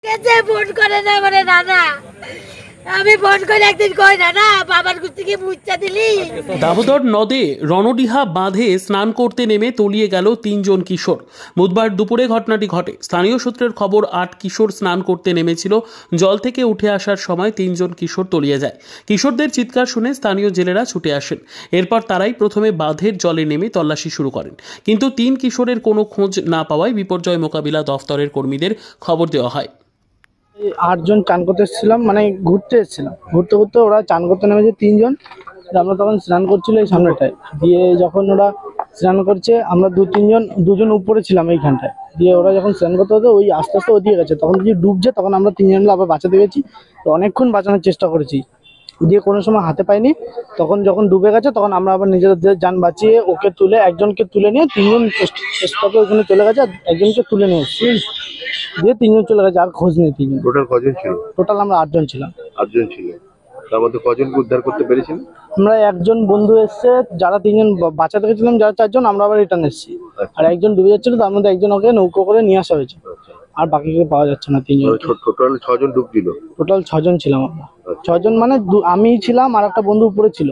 কেসে ফোন করে না মানে দাদা আমি ফোন করে একদিন কই না বাবার কাছ থেকে বুঝতে দিলি। দামোদর নদে রণডিহা বাঁধে স্নান করতে নেমে তলিয়ে গেল 3 জন কিশোর। বুধবার দুপুরে ঘটনাটি ঘটে। স্থানীয় সূত্রের খবর 8 কিশোর স্নান করতে নেমেছিল। জল থেকে উঠে আসার সময় 3 জন কিশোর তলিয়ে যায়। কিশোরদের চিৎকার শুনে স্থানীয় জেলেরা ছুটে আসেন। এরপর তারাই প্রথমে বাঁধের জলে নেমে তল্লাশি শুরু করেন, কিন্তু 3 কিশোরের কোনো খোঁজ না পাওয়ায় বিপর্যয় মোকাবিলা দফতরের কর্মীদের খবর দেওয়া হয়। 8 জন চান করতে এসেছিলাম, মানে ঘুরতে এসেছিলাম। ঘুরতে ঘুরতে ওরা চান করতে নেমেছে 3 জন। আমরা তখন স্নান করছিল এই সামনেটায়। দিয়ে যখন ওরা স্নান করছে আমরা 2-3 জন উপরে ছিলাম এইখানটায়। দিয়ে ওরা যখন স্নান করতে হতো ওই আস্তে আস্তে ওদিকে গেছে, তখন যদি ডুবছে তখন আমরা 3 জন আবার বাঁচাতে গেছি। তো অনেকক্ষণ বাঁচানোর চেষ্টা করেছি, দিয়ে কোনো সময় হাতে পাইনি। তখন যখন ডুবে গেছে তখন আমরা আবার নিজেদের যান বাঁচিয়ে ওকে তুলে একজনকে তুলে নিয়ে 3 জন চেষ্টা করে ওখানে চলে গেছে। একজনকে তুলে নিয়ে এসেছি, দিয়ে 3 জন চলে গেছে, আর খোঁজ নেই 3 জন। টোটাল কজন ছিল? টোটাল আমরা 8 জন ছিলাম। 8 জন ছিল। তার মধ্যে কজনকে উদ্ধার করতে পেরেছেন? আমরা একজন বন্ধু এসছে, যারা 3 জন বাঁচাতে গেছিলাম, যারা 4 জন আমরা আবার রিটার্ন এসেছি। আর একজন ডুবে যাচ্ছিল, তার মধ্যে একজন ওকে নৌকো করে নিয়ে আসা হয়েছে। আর বাকিকে পাওয়া যাচ্ছে না। 3 জন টোটাল 6 জন ডুবছিল। টোটাল 6 জন ছিলাম আমরা। 6 জন মানে আমি ছিলাম আর একটা বন্ধু উপরে ছিল।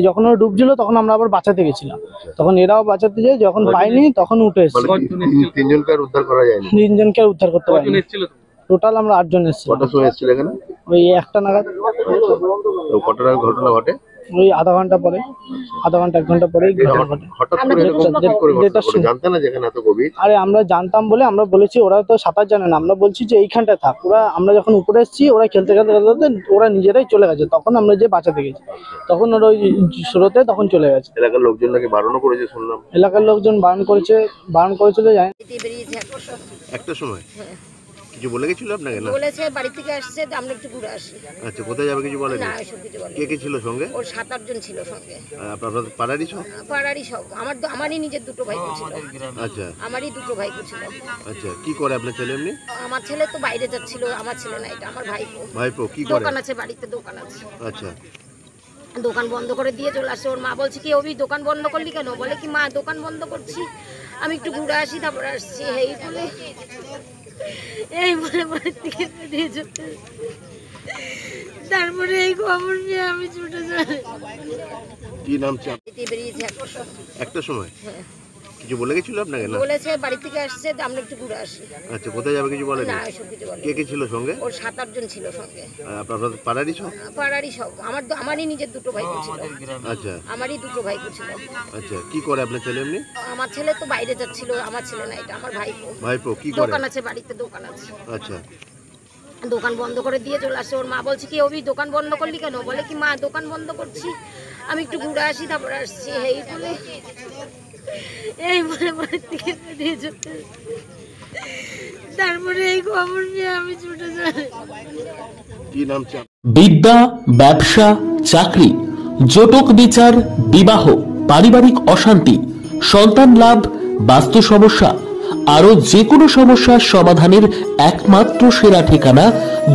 যখন ওরা ডুবছিল তখন আমরা আবার বাঁচাতে গেছিলাম। তখন এরাও বাঁচাতে যায়, যখন পাইনি তখন উঠে এসেছে। 3 জনকে আর উদ্ধার করা যায়নি? 3 জনকে আর উদ্ধার করতে পারিনি। টোটাল আমরা 8 জন এসেছি। কটার সময় এসেছিল এখানে? ওই 1টা নাগাদ। কটার আগে ঘটনা ঘটে? ওই আধা ঘন্টা পরে, আধা ঘন্টা 1 ঘন্টা পরেই ঘটনা ঘটে। হঠাৎ করে জানতে না যেখানে এত গভীর? আরে আমরা জানতাম বলে আমরা বলেছি, ওরা তো সাঁতার জানে না। আমরা বলছি যে এইখানটায় থাক। ওরা আমরা যখন উপরে এসেছি ওরা খেলতে খেলতে খেলতে ওরা নিজেরাই চলে গেছে। তখন আমরা যে বাঁচাতে গেছি তখন ওরা ওই স্রোতে তখন চলে গেছে। এলাকার লোকজন নাকি বারণও করেছে শুনলাম? এলাকার লোকজন বারণ করেছিল জানি। একটা সময় কিছু বলে গেছিল আপনাকে? না বলেছে বাড়ি থেকে আসছে আমরা একটু ঘুরে আসি। আচ্ছা, কোথায় যাবে কিছু বলেনি? না এসব কিছু বলেনি। কে কে ছিল সঙ্গে? ওর 7-8 জন ছিল সঙ্গে। আপনাদের পাড়ারই সব? পাড়ারই সব। আমারই নিজের 2টো ভাই ছিল। আচ্ছা, আমারই 2টো ভাই ছিল। আচ্ছা, কি করে আপনার ছেলে? এমনি আমার ছেলে তো বাইরে যাচ্ছিল। আমার ছেলে না, এটা আমার ভাইপো। ভাইপো কি করে? দোকান আছে, বাড়িতে দোকান আছে। আচ্ছা, দোকান বন্ধ করে দিয়ে চলে আসে। ওর মা বলছে কি অভি দোকান বন্ধ করলি কেন? বলে কি মা দোকান বন্ধ করছি, আমি একটু ঘুরে আসি তারপরে আসছি। এই বলে বাড়ির থেকে দিয়ে যেতে, তারপরে এই খবর নিয়ে আমি ছুটে যাই। কি নাম? বেরিয়েছে একটা সময় কিছু বলে গেছিল আপনাকে? না বলেছে বাড়ি থেকে আসছে আমরা একটু ঘুরে আসি। আচ্ছা, কোথায় যাবে কিছু বলেনি? না এসব কিছু বলেনি। কে কে ছিল সঙ্গে? ওর 7-8 জন ছিল সঙ্গে। আপনাদের পাড়ারই সব? পাড়ারই সব। আমারই নিজের 2টো ভাই ছিল। আচ্ছা, আমারই 2টো ভাই ছিল। আচ্ছা, কি করে আপনার ছেলে? এমনি আমার ছেলে তো বাইরে যাচ্ছিল। আমার ছেলে না, এটা আমার ভাইপো। ভাইপো কি করে? দোকান আছে, বাড়িতে দোকান আছে। আচ্ছা, দোকান বন্ধ করে দিয়ে চলে আসে। ওর মা বলছে কি অভি দোকান বন্ধ করলি কেন? বলে কি মা দোকান বন্ধ করছি, আমি একটু ঘুরে আসি তারপরে আসছি। এই বলে বাড়ির থেকে দিয়ে যেতে, তারপরে এই খবর নিয়ে আমি ছুটে যাই। কি নাম? বিদ্যা, ব্যবসা, চাকরি, জটক বিচার, বিবাহ, পারিবারিক অশান্তি, সন্তান লাভ, বাস্তু সমস্যা, আরো যে কোনো সমস্যার সমাধানের একমাত্র সেরা ঠিকানা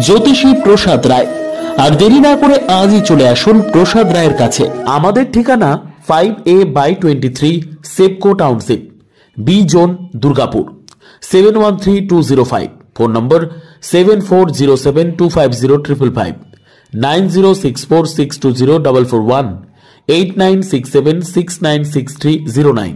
জ্যোতিষী প্রসাদ রায়। আর দেরি না করে আজই চলে আসুন প্রসাদ রায়ের কাছে। আমাদের ঠিকানা 5A/23 Sepco township, B zone, Durgapur, 713205। Phone number 7407250555, 9064620441, 8967696309।